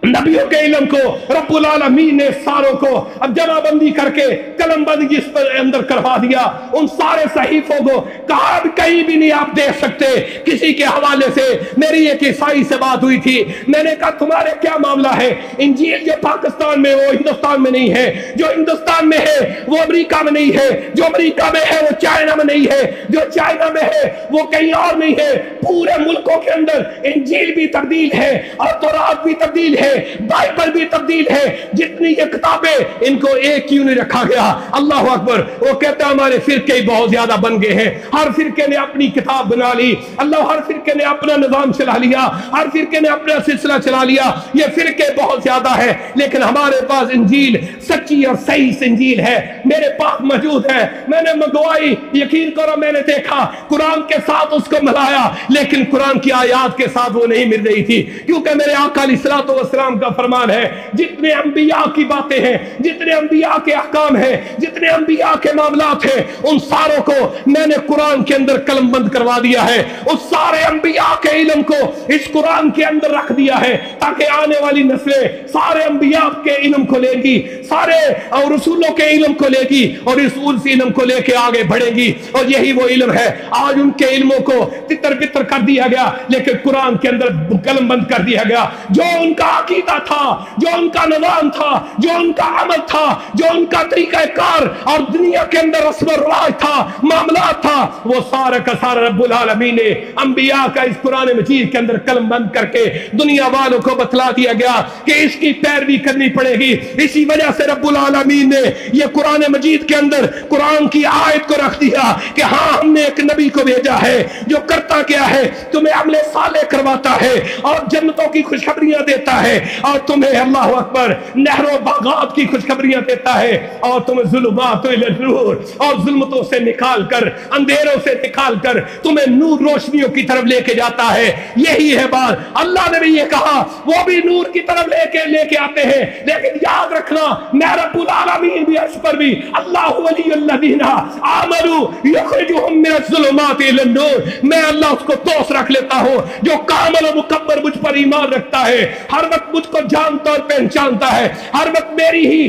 Speaker 1: نبیوں کے علم کو رب العالمین نے ساروں کو اب جمع بندی کر کے قلم بندی اس پر اندر کروا دیا. ان سارے صحیفوں کو کہاں بھی کہیں بھی نہیں آپ دیکھ سکتے. کسی کے حوالے سے میری ایک عیسائی سے بات ہوئی تھی, میں نے کہا تمہارے کیا معاملہ ہے؟ انجیل جو پاکستان میں وہ ہندوستان میں نہیں ہے, جو ہندوستان میں ہے وہ امریکہ میں نہیں ہے, جو امریکہ میں ہے وہ چائنا میں نہیں ہے, جو چائنا میں ہے وہ کہیں اور نہیں ہے. پورے ملکوں کے اندر انجیل بھی تبدیل ہے اور تورات بھی تبدیل ہے, ہے, بائبل بھی تبدیل ہے, جتنی یہ کتابیں ان کو ایک کیوں نہیں رکھا گیا؟ اللہ اکبر. وہ کہتا ہے ہمارے فرقے بہت زیادہ بن گئے ہیں, ہر فرقے نے اپنی کتاب بنا لی, اللہ ہر فرقے نے اپنا نظام چلا لیا, ہر فرقے نے اپنا سلسلہ چلا لیا, یہ فرقے بہت زیادہ ہے, لیکن ہمارے پاس انجیل سچی اور صحیح انجیل ہے, میرے پاس موجود ہے, میں نے منگوائی, یقین کرو میں نے دیکھا, قرآن کے ساتھ اس کو ملایا, لیکن قرآن کی آیات کے ساتھ وہ نہیں مل رہی تھی, کیونکہ میرے آقا علیہ الصلوۃ والسلام کا فرمان ہے جتنے انبیاء کی باتیں ہیں, جتنے انبیاء کے احکام ہیں, جتنے انبیاء کے معاملات ہیں, ان ساروں کو میں نے قرآن کے اندر قلم بند کروا دیا ہے, اس سارے انبیاء کے علم کو اس قرآن کے اندر رکھ دیا ہے, تاکہ آنے والی نسلیں سارے انبیاء کے علم کو لے گی, سارے اور رسولوں کے علم کو لے گی, اور اس علم کو لے کے آگے بڑھے گی, اور یہی وہ علم ہے. آج ان کے علموں کو تتر بتر کر دیا گیا, لیکن قرآن کے اندر قلم بند کر دیا گیا. جو ان کا عقیدہ تھا, جو ان کا نظام تھا, جو ان کا عمل تھا, جو ان کا طریقہ کار اور دنیا کے اندر رسم و رواج تھا, معاملات تھا, وہ سارا کا سارا رب العالمین نے انبیاء کا اس قرآن مجید کے اندر قلم بند کر کے دنیا والوں کو بتلا دیا گیا کہ اس کی پیروی کرنی پڑے گی. اسی وجہ سے رب العالمین نے یہ قرآن مجید کے اندر قرآن کی آیت کو رکھ دیا کہ ہاں ہم نے ایک نبی کو بھیجا ہے جو کرتا کیا ہے, تمہیں عمل صالح کرواتا ہے اور جنتوں کی خوشخبریاں دیتا ہے, اور تمہیں اللہ اکبر نہر و باغات کی خوشخبریاں دیتا ہے, اور تمہیں ظلمات الی النور, اور ظلمتوں سے نکال کر, اندھیروں سے نکال کر تمہیں نور روشنیوں کی طرف لے کے جاتا ہے. یہی ہے بات. اللہ نے بھی یہ کہا وہ بھی نور کی طرف لے کے آتے ہیں, لیکن یاد رکھنا میں رب العالمین بھی اس پر بھی اللہ ولی الذین آمنوا یخرجهم من الظلمات الی النور, میں اللہ اس کو دوست رکھ لیتا ہوں جو کامل و مکبر مجھ پر ایمان رکھتا ہے, ہر وقت مجھ کو جانتا اور پہچانتا ہے, ہر وقت میری ہی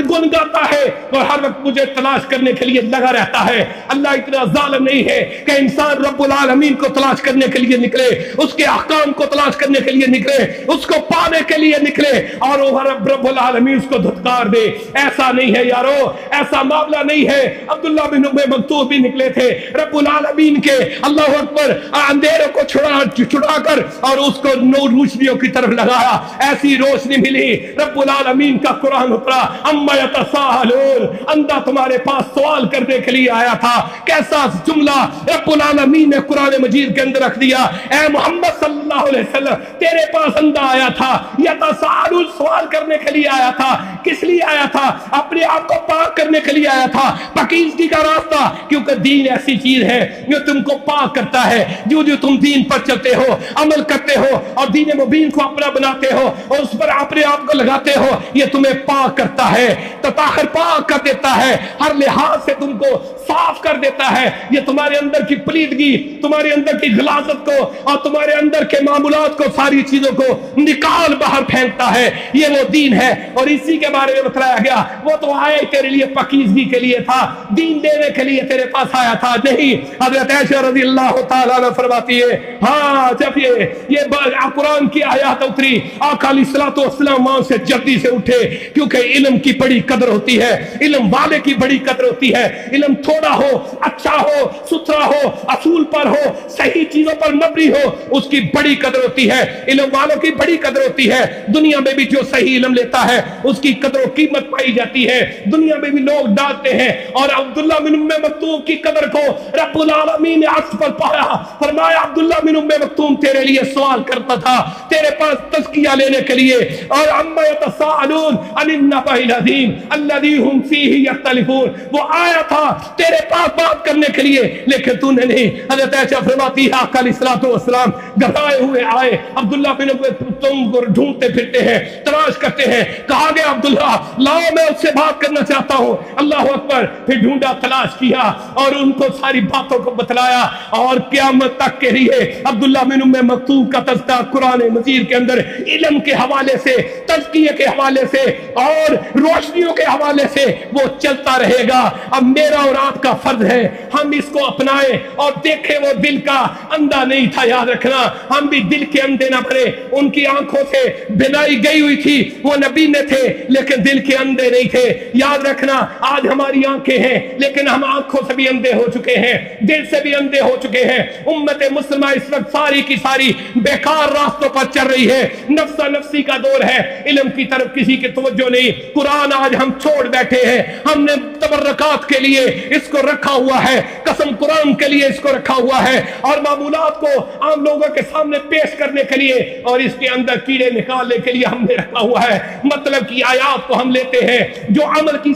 Speaker 1: گن گاتا ہے, اور ہر وقت مجھے تلاش کرنے کے لیے لگا رہتا ہے. اللہ اتنا ظالم نہیں ہے کہ انسان رب العالمین کو تلاش کرنے کے لیے نکلے, اس کے احکام کو تلاش کرنے کے لیے نکلے, اس کو پانے کے لیے نکلے, اور وہ رب العالمین اس کو دھتکار دے. ایسا نہیں ہے یارو, ایسا معاملہ نہیں ہے. عبداللہ بن ام مکتوم بھی نکلے تھے رب العالمین کے اللہ اکبر اندھیروں کو چھڑا کر اور اس کو نور روشنیوں کی طرف لگایا, ایسی روشنی ملی, رب العالمین کا قرآن اترا, اما یتساءلون, اندھا تمہارے پاس سوال کرنے کے لیے آیا تھا. کیسا جملہ رب العالمین نے قرآن مجید کے اندر رکھ دیا, اے محمد صلی اللہ علیہ وسلم تیرے پاس اندھا آیا تھا, یتساءلون سوال کرنے کے لیے آیا تھا. کس لیے آیا تھا؟ اپنے آپ کو پاک کرنے کے لیے آیا تھا, پاکیزگی کا راستہ, کیونکہ دین ایسی چیز ہے جو تم کو پاک کرتا ہے. جو تم دین پر چلتے ہو, عمل کرتے ہو, اور دین مبین کو اپنا بناتے ہو, اور اس پر اپنے آپ کو لگاتے ہو, یہ تمہیں پاک کرتا ہے, تطہر پاک کر دیتا ہے, ہر لحاظ سے تم کو صاف کر دیتا ہے. یہ تمہارے اندر کی پلیدگی, تمہارے اندر کی غلاظت کو, اور تمہارے اندر کے معمولات کو, ساری چیزوں کو نکال باہر پھینکتا ہے. یہ وہ دین ہے, اور اسی کے بارے میں بتلایا گیا وہ تو آئے تیرے لیے پاکیزگی کے لیے تھا, دین دینے کے لیے تیرے پاس آیا تھا. نہیں, حضرت عائشہ رضی اللہ تعالیٰ عنہ فرماتی ہے ہاں جب یہ قرآن کی آیات اتری, آقا علیہ الصلوۃ والسلام وہاں سے جلدی سے اٹھے, کیونکہ علم کی بڑی قدر ہوتی ہے, علم والے کی بڑی قدر ہوتی ہے. علم تھوڑا ہو, اچھا ہو, ستھرا ہو, اصول پر ہو, صحیح چیزوں پر مبنی ہو, اس کی بڑی قدر ہوتی ہے. علم والوں کی بڑی قدر ہوتی ہے. دنیا میں بھی جو صحیح علم لیتا ہے اس کی قدر و قیمت پائی جاتی ہے, دنیا میں بھی لوگ ڈالتے ہیں. اور عبداللہ بن ام مکتوم کی قدر کو رب العالمین نے عرش پر پایا, فرمایا عبداللہ بن ام مکتوم تیرے لیے سوال کرتا تھا, تیرے پاس تزکیہ لینے کے لیے. اور اما یتساءلون عن النبأ العظیم الذی هم فیہ یختلفون, وہ آیا تھا تیرے پاس بات کرنے کے لیے, لیکن تو نے نہیں. حضرت عائشہ فرماتی ہے آقا علیہ الصلوۃ والسلام گھبرائے ہوئے آئے, عبداللہ بن ام مکتوم کو ڈھونڈتے پھرتے ہیں, تلاش کرتے ہیں. کہا گیا عبداللہ لاؤ میں اس سے بات کرنا چاہتا ہوں. اللہ اکبر. پھر ڈھونڈا, تلاش کیا, اور ان کو ساری باتوں کو بتلایا, اور قیامت تک کے لیے عبداللہ بن ام مکتوم کا تذکرہ قرآن مجید کے اندر علم کے حوالے سے, تزکیے کے حوالے سے, اور روشنیوں کے حوالے سے وہ چلتا رہے گا. اب میرا اور آپ کا فرض ہے ہم اس کو اپنائیں اور دیکھیں. وہ دل کا اندھا نہیں تھا, یاد رکھنا, ہم بھی دل کے اندھے نہ بنے. ان کی آنکھوں سے بنائی گئی ہوئی تھی, وہ نبی نے تھے, لیکن دل کے اندھے نہیں تھے. یاد رکھنا آج ہماری آنکھیں ہیں, لیکن ہم آنکھوں سے بھی اندھے ہو چکے ہیں, دل سے بھی اندھے ہو چکے ہیں. امت فرمایا اس وقت ساری کی ساری بیکار راستوں پر چل رہی ہے، نفسا نفسی کا دور ہے، علم کی طرف کسی کی توجہ نہیں۔ قرآن آج ہم چھوڑ بیٹھے ہیں، ہم نے تبرکات کے لیے اس کو رکھا ہوا ہے، قسم قرآن کے لیے اس کو رکھا ہوا ہے، اور معمولات کو عام لوگوں کے سامنے پیش کرنے کے لیے اور اس کے اندر کیڑے نکالنے کے لیے ہم نے رکھا ہوا ہے۔ مطلب کی آیات کو ہم لیتے ہیں جو عمل کی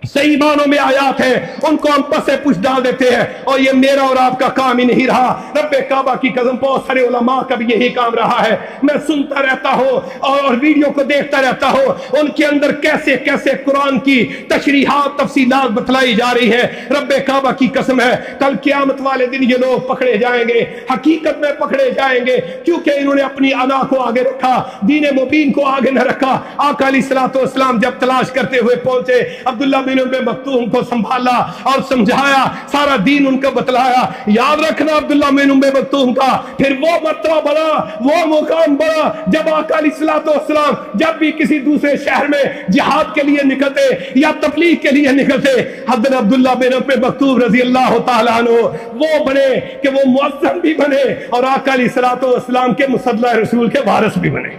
Speaker 1: صحیح معنوں میں آیات ہیں، ان کو ہم پس پش ڈال دیتے ہیں، اور یہ میرا اور آپ کا کام ہی نہیں رہا۔ رب کعبہ کی قسم بہت سارے علماء کا بھی یہی کام رہا ہے، میں سنتا رہتا ہوں اور ویڈیو کو دیکھتا رہتا ہوں، ان کے اندر کیسے کیسے قرآن کی تشریحات تفصیلات بتلائی جا رہی ہے۔ رب کعبہ کی قسم ہے کل قیامت والے دن یہ لوگ پکڑے جائیں گے، حقیقت میں پکڑے جائیں گے، کیونکہ انہوں نے اپنی انا کو آگے رکھا، دین مبین کو آگے نہ رکھا۔ آقا علیہ الصلوۃ والسلام جب تلاش کرتے ہوئے پہنچے، عبداللہ بن ابی مکتوم کو سنبھالا اور سمجھایا، سارا دین ان کو بتلایا۔ یاد رکھنا عبداللہ بن ابی مکتوم کا پھر وہ مرتبہ بڑا، وہ مقام بڑا، جب آقا علیہ الصلوۃ والسلام جب بھی کسی دوسرے شہر میں جہاد کے لیے نکلتے یا تبلیغ کے لیے نکلتے، حضرت عبداللہ بن ابی مکتوم رضی اللہ تعالیٰ عنہ وہ بنے کہ وہ مؤذن بھی بنے اور آقا علیہ الصلوۃ والسلام کے مصدق رسول کے وارث بھی بنے۔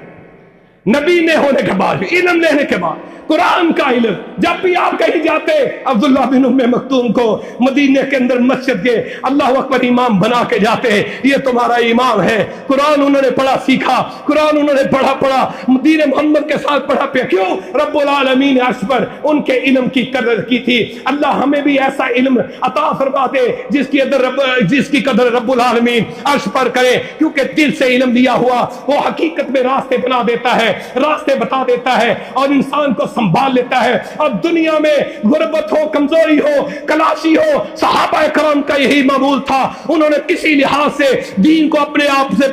Speaker 1: نبی نے ہونے کے بعد، علم لینے کے بعد، قرآن کا علم، جب بھی آپ کہیں جاتے عبداللہ بن ام مکتوم کو مدینے کے اندر مسجد کے اللہ اکبر امام بنا کے جاتے، یہ تمہارا امام ہے۔ قرآن انہوں نے پڑھا سیکھا، قرآن انہوں نے پڑھا دین محمد کے ساتھ پڑھا پیا۔ کیوں؟ رب العالمین نے عرش پر ان کے علم کی قدر کی تھی۔ اللہ ہمیں بھی ایسا علم عطا فرما دے جس کی قدر رب العالمین عرش پر کرے، کیونکہ دل سے علم لیا ہوا وہ حقیقت میں راستے بنا دیتا ہے، راستے بتا دیتا ہے اور انسان کو سنبھال لیتا ہے۔ اور دنیا میں غربت ہو، کمزوری ہو، کلاشی ہو، صحابہ کرام کا یہی معمول تھا، انہوں نے کسی لحاظ سے دین کو اپنے آپ سے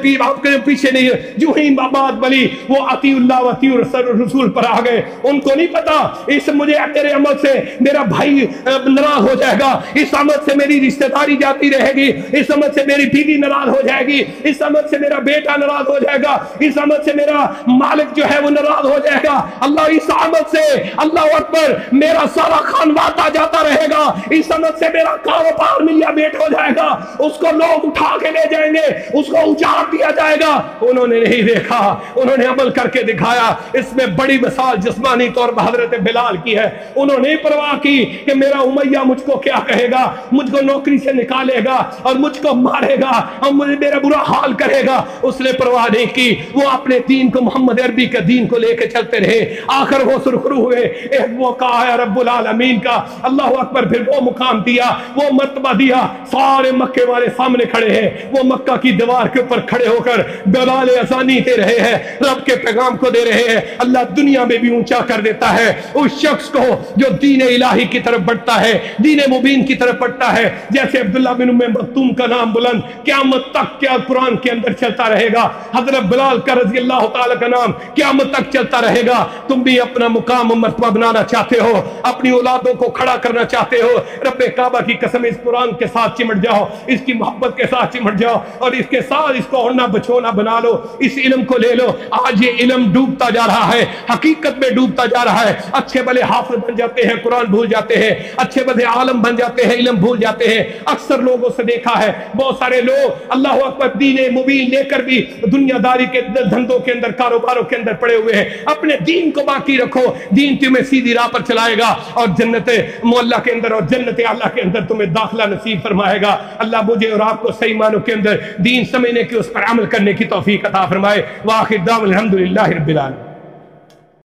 Speaker 1: پیچھے نہیں، جو ہی بات بلی وہ اطیع اللہ و اطیع الرسول پر آ گئے۔ ان کو نہیں پتا اس مجھے تیرے عمل سے میرا بھائی ناراض ہو جائے گا، اس عمل سے میری رشتہ داری جاتی رہے گی، اس عمل سے میری بیوی ناراض ہو جائے گی، اس عمل سے میرا بیٹا ناراض ہو جائے گا، اس عمل سے میرا مالک جو ہے وہ ناراض ہو جائے گا، اللہ اس عمل سے اللہ اکبر میرا سارا خانوادہ جاتا رہے گا، اس عمل سے میرا کاروبار ملیا بیٹ ہو جائے گا، اس کو لوگ اٹھا کے لے جائیں گے، اس کو اجاڑ دیا جائے گا۔ انہوں نے نہیں دیکھا، انہوں نے عمل کر کے دکھایا۔ اس میں بڑی مثال جسمانی طور پر حضرت بلال کی ہے، انہوں نے پرواہ کی کہ میرا امیہ مجھ کو کیا کہے گا، مجھ کو نوکری سے نکالے گا اور مجھ کو مارے گا اور مجھے میرا برا حال کرے گا، اس نے پرواہ نہیں کی، وہ اپنے دین کو محمد عربی کے دین کو لے کے چلتے رہے، آخر وہ سرخرو ہوئے۔ ایک موقع آیا رب العالمین کا، اللہ اکبر، پھر وہ مقام دیا، وہ مرتبہ دیا، سارے مکے والے سامنے کھڑے ہیں، وہ مکہ کی دیوار کے اوپر کھڑے ہو کر بلال اذانی دے رہے ہیں، رب کے پیغام کو دے رہے ہیں۔ اللہ دنیا میں بھی اونچا کر دیتا ہے اس شخص کو جو دین الہی کی طرف بڑھتا ہے، دین مبین کی طرف بڑھتا ہے، جیسے عبداللہ بن ام مکتوم کا نام بلند قیامت تک کیا قرآن کے اندر چلتا رہے گا، حضرت بلال کا رضی اللہ تعالیٰ کا نام قیامت تک چلتا رہے گا۔ تم بھی اپنا مقام و مرتبہ بنانا چاہتے ہو، اپنی اولادوں کو کھڑا کرنا چاہتے ہو، رب کعبہ کی قسم اس قرآن کے ساتھ چمٹ جاؤ، اس کی محبت کے ساتھ چمٹ جاؤ اور اس کے ساتھ اس کو اوڑھنا بچھونا بنا لو، اس علم کو لے لو۔ آج یہ علم ڈوبتا جا رہا ہے، حقیقت میں ڈوبتا جا رہا ہے، اچھے بھلے حافظ بن جاتے ہیں، قرآن بھول جاتے ہیں، اچھے بھلے عالم بن جاتے ہیں، علم بھول جاتے ہیں۔ اکثر لوگوں سے دیکھا ہے بہت سارے لوگ اللہ اکبر دین مبین لے کر بھی دنیا داری کے دھندوں کے اندر، کاروباروں کے اندر پڑے ہوئے ہیں۔ اپنے دین کو باقی رکھو، دین تمہیں سیدھی راہ پر چلائے گا اور جنت مولا کے اندر اور جنت اللہ کے اندر تمہیں داخلہ نصیب فرمائے گا۔ اللہ مجھے اور آپ کو صحیح معنوں کے اندر دین سمجھنے کی، اس پر عمل کرنے کی توفیق عطا فرمائے۔ وآخر دعوانا الحمدللہ رب العالمین۔